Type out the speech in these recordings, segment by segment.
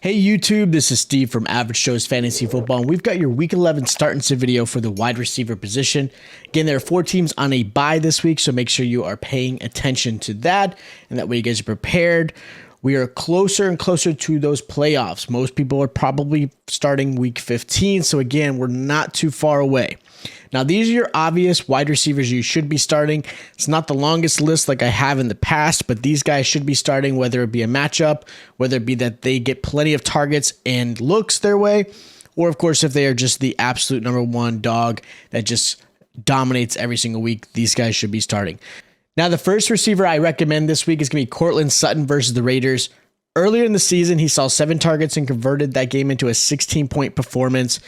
Hey YouTube, this is Steve from Average Joe's Fantasy Football, and we've got your Week 11 start and sit video for the wide receiver position. Again, there are 4 teams on a bye this week, so make sure you are paying attention to that, and that way you guys are prepared. We are closer and closer to those playoffs. Most people are probably starting Week 15, so again, we're not too far away. Now, these are your obvious wide receivers you should be starting. It's not the longest list like I have in the past, but these guys should be starting, whether it be a matchup, whether it be that they get plenty of targets and looks their way, or of course, if they are just the absolute number one dog that just dominates every single week, these guys should be starting. Now, the first receiver I recommend this week is going to be Courtland Sutton versus the Raiders. Earlier in the season, he saw 7 targets and converted that game into a 16-point performance.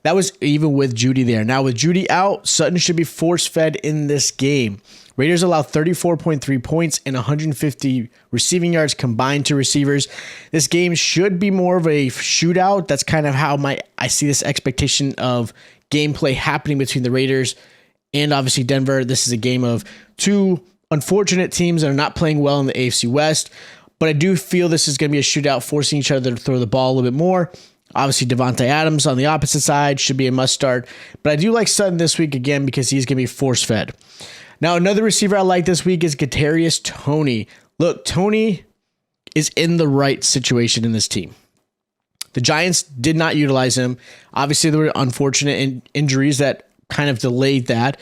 That was even with Judy there. Now, with Judy out, Sutton should be force-fed in this game. Raiders allow 34.3 points and 150 receiving yards combined to receivers. This game should be more of a shootout. That's kind of how I see this expectation of gameplay happening between the Raiders and obviously Denver. This is a game of 2 unfortunate teams that are not playing well in the AFC West, but I do feel this is going to be a shootout, forcing each other to throw the ball a little bit more. Obviously, Devontae Adams on the opposite side should be a must start, but I do like Sutton this week again because he's going to be force-fed. Now, another receiver I like this week is Kadarius Toney. Look, Toney is in the right situation in this team. The Giants did not utilize him. Obviously, there were unfortunate injuries that kind of delayed that,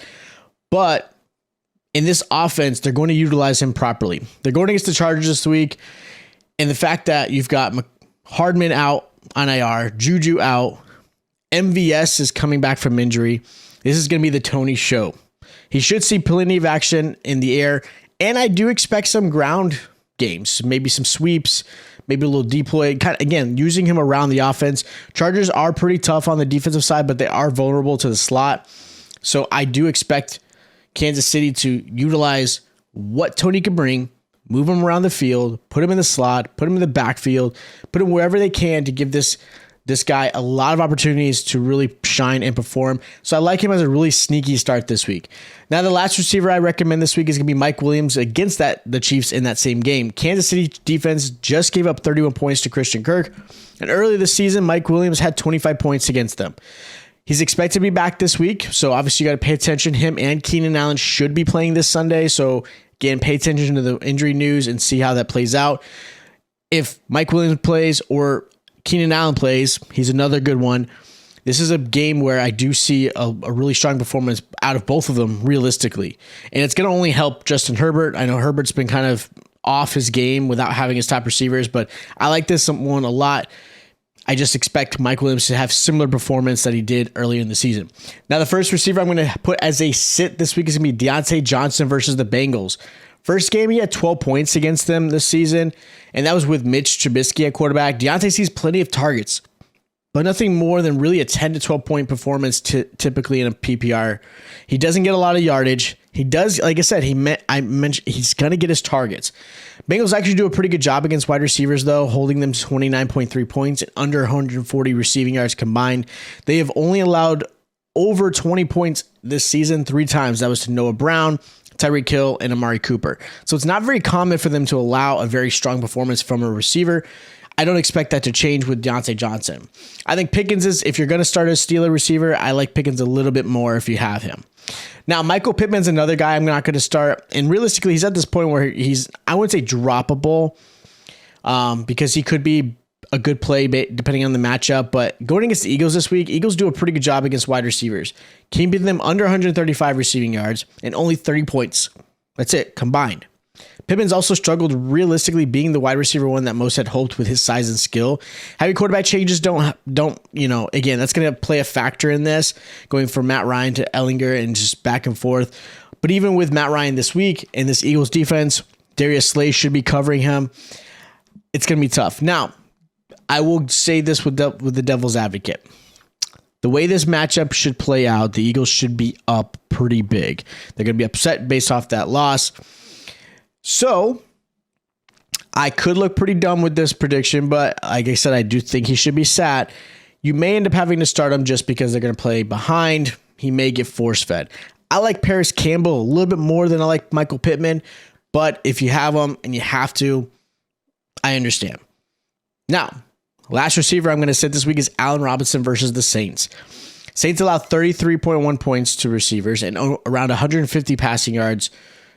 but in this offense, they're going to utilize him properly. They're going against the Chargers this week, and the fact that you've got Hardman out on IR, Juju out, MVS is coming back from injury. This is going to be the Toney show. He should see plenty of action in the air, and I do expect some ground games, maybe some sweeps, maybe a little deploy. Kind of, again, using him around the offense. Chargers are pretty tough on the defensive side, but they are vulnerable to the slot. So I do expect Kansas City to utilize what Toney can bring, move him around the field, put him in the slot, put him in the backfield, put him wherever they can to give this guy a lot of opportunities to really shine and perform. So I like him as a really sneaky start this week. Now, the last receiver I recommend this week is going to be Mike Williams against the Chiefs in that same game. Kansas City defense just gave up 31 points to Christian Kirk, and early this season, Mike Williams had 25 points against them. He's expected to be back this week, so obviously you got to pay attention. Him and Keenan Allen should be playing this Sunday, so again, pay attention to the injury news and see how that plays out. If Mike Williams plays or Keenan Allen plays, he's another good one. This is a game where I do see a really strong performance out of both of them realistically. And it's going to only help Justin Herbert. I know Herbert's been kind of off his game without having his top receivers, but I like this one a lot. I just expect Mike Williams to have similar performance that he did earlier in the season. Now, the first receiver I'm going to put as a sit this week is going to be Deontay Johnson versus the Bengals. First game, he had 12 points against them this season, and that was with Mitch Trubisky at quarterback. Deontay sees plenty of targets, but nothing more than really a 10 to 12 point performance typically in a PPR. He doesn't get a lot of yardage. He does, like I said, I mentioned he's going to get his targets. Bengals actually do a pretty good job against wide receivers, though, holding them to 29.3 points and under 140 receiving yards combined. They have only allowed over 20 points this season 3 times. That was to Noah Brown, Tyreek Hill, and Amari Cooper. So it's not very common for them to allow a very strong performance from a receiver. I don't expect that to change with Deontay Johnson. I think Pickens is, if you're going to start a Steeler receiver, I like Pickens a little bit more if you have him. Now, Michael Pittman's another guy I'm not going to start. And realistically, he's at this point where he's, I wouldn't say droppable, because he could be a good play depending on the matchup. But going against the Eagles this week, Eagles do a pretty good job against wide receivers. Keeping them under 135 receiving yards and only 30 points. That's it, combined. Pittman's also struggled realistically being the wide receiver one that most had hoped with his size and skill. Having quarterback changes don't, again, that's going to play a factor in this, going from Matt Ryan to Ellinger and just back and forth. But even with Matt Ryan this week and this Eagles defense, Darius Slay should be covering him. It's going to be tough. Now, I will say this with the devil's advocate. The way this matchup should play out, the Eagles should be up pretty big. They're going to be upset based off that loss. So I could look pretty dumb with this prediction, but like I said, I do think he should be sat. You may end up having to start him just because they're going to play behind. He may get force-fed. I like Paris Campbell a little bit more than I like Michael Pittman, but if you have him and you have to, I understand. Now, Last receiver I'm going to sit this week is Allen Robinson versus the Saints. Saints allow 33.1 points to receivers and around 150 passing yards,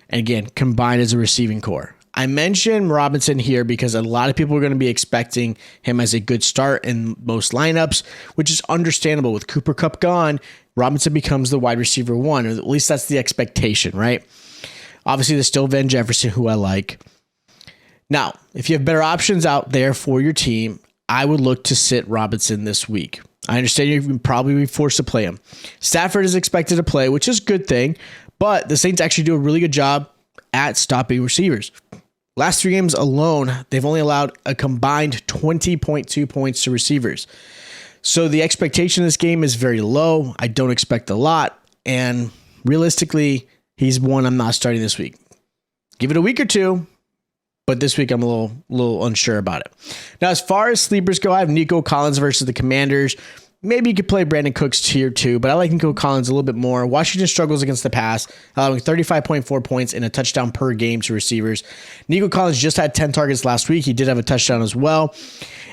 and again, combined as a receiving core. I mentioned Robinson here because a lot of people are going to be expecting him as a good start in most lineups, which is understandable. With Cooper Kupp gone, Robinson becomes the wide receiver one, or at least that's the expectation, right? Obviously, there's still Van Jefferson, who I like. Now, if you have better options out there for your team, I would look to sit Robinson this week. I understand you can probably be forced to play him. Stafford is expected to play, which is a good thing, but the Saints actually do a really good job at stopping receivers. Last 3 games alone, they've only allowed a combined 20.2 points to receivers. So the expectation in this game is very low. I don't expect a lot, and realistically, he's one I'm not starting this week. Give it a week or two, but this week I'm a little unsure about it. Now, as far as sleepers go, I have Nico Collins versus the Commanders. Maybe you could play Brandon Cooks tier 2, but I like Nico Collins a little bit more. Washington struggles against the pass, allowing 35.4 points and a touchdown per game to receivers. Nico Collins just had 10 targets last week. He did have a touchdown as well.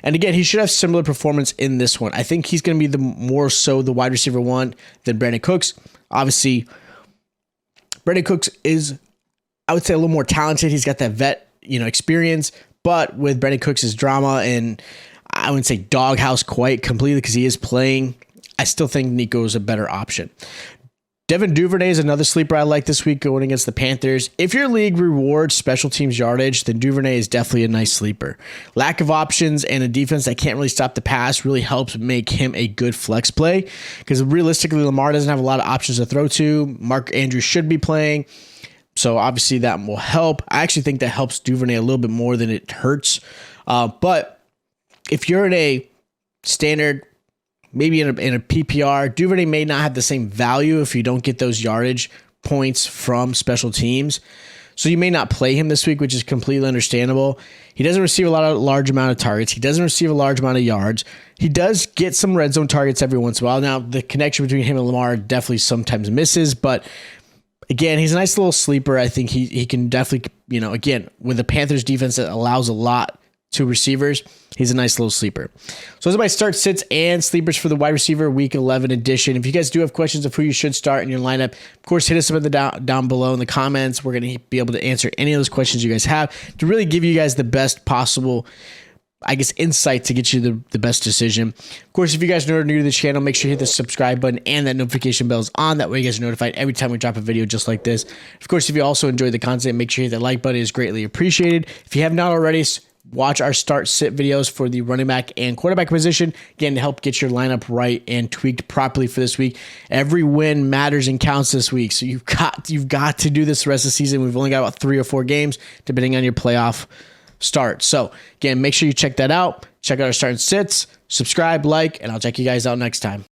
And again, he should have similar performance in this one. I think he's going to be more so the wide receiver one than Brandon Cooks. Obviously, Brandon Cooks is, I would say, a little more talented. He's got that vet, experience, but with Brandon Cooks' drama and I wouldn't say doghouse quite completely because he is playing, I still think Nico is a better option. Devin Duvernay is another sleeper I like this week going against the Panthers. If your league rewards special teams yardage, then Duvernay is definitely a nice sleeper. Lack of options and a defense that can't really stop the pass really helps make him a good flex play because realistically, Lamar doesn't have a lot of options to throw to. Mark Andrews should be playing. So obviously that will help. I actually think that helps Duvernay a little bit more than it hurts. But if you're in a standard, maybe in a PPR, Duvernay may not have the same value if you don't get those yardage points from special teams. So you may not play him this week, which is completely understandable. He doesn't receive a large amount of targets. He doesn't receive a large amount of yards. He does get some red zone targets every once in a while. Now, the connection between him and Lamar definitely sometimes misses, but again, he's a nice little sleeper. I think he can definitely, again, with the Panthers defense that allows a lot to receivers, he's a nice little sleeper. So those are my start, sits, and sleepers for the wide receiver week 11 edition. If you guys do have questions of who you should start in your lineup, of course, hit us up in the down below in the comments. We're going to be able to answer any of those questions you guys have to really give you guys the best possible, insight to get you the best decision. Of course, if you guys are new to the channel, make sure you hit the subscribe button and that notification bell is on. That way you guys are notified every time we drop a video just like this. Of course, if you also enjoy the content, make sure you hit that like button. It is greatly appreciated. If you have not already, watch our start sit videos for the running back and quarterback position, again, to help get your lineup right and tweaked properly for this week. Every win matters and counts this week, so you've got to do this the rest of the season. We've only got about 3 or 4 games, depending on your playoff start. So again, make sure you check that out. Check out our start and sits, subscribe, like, and I'll check you guys out next time.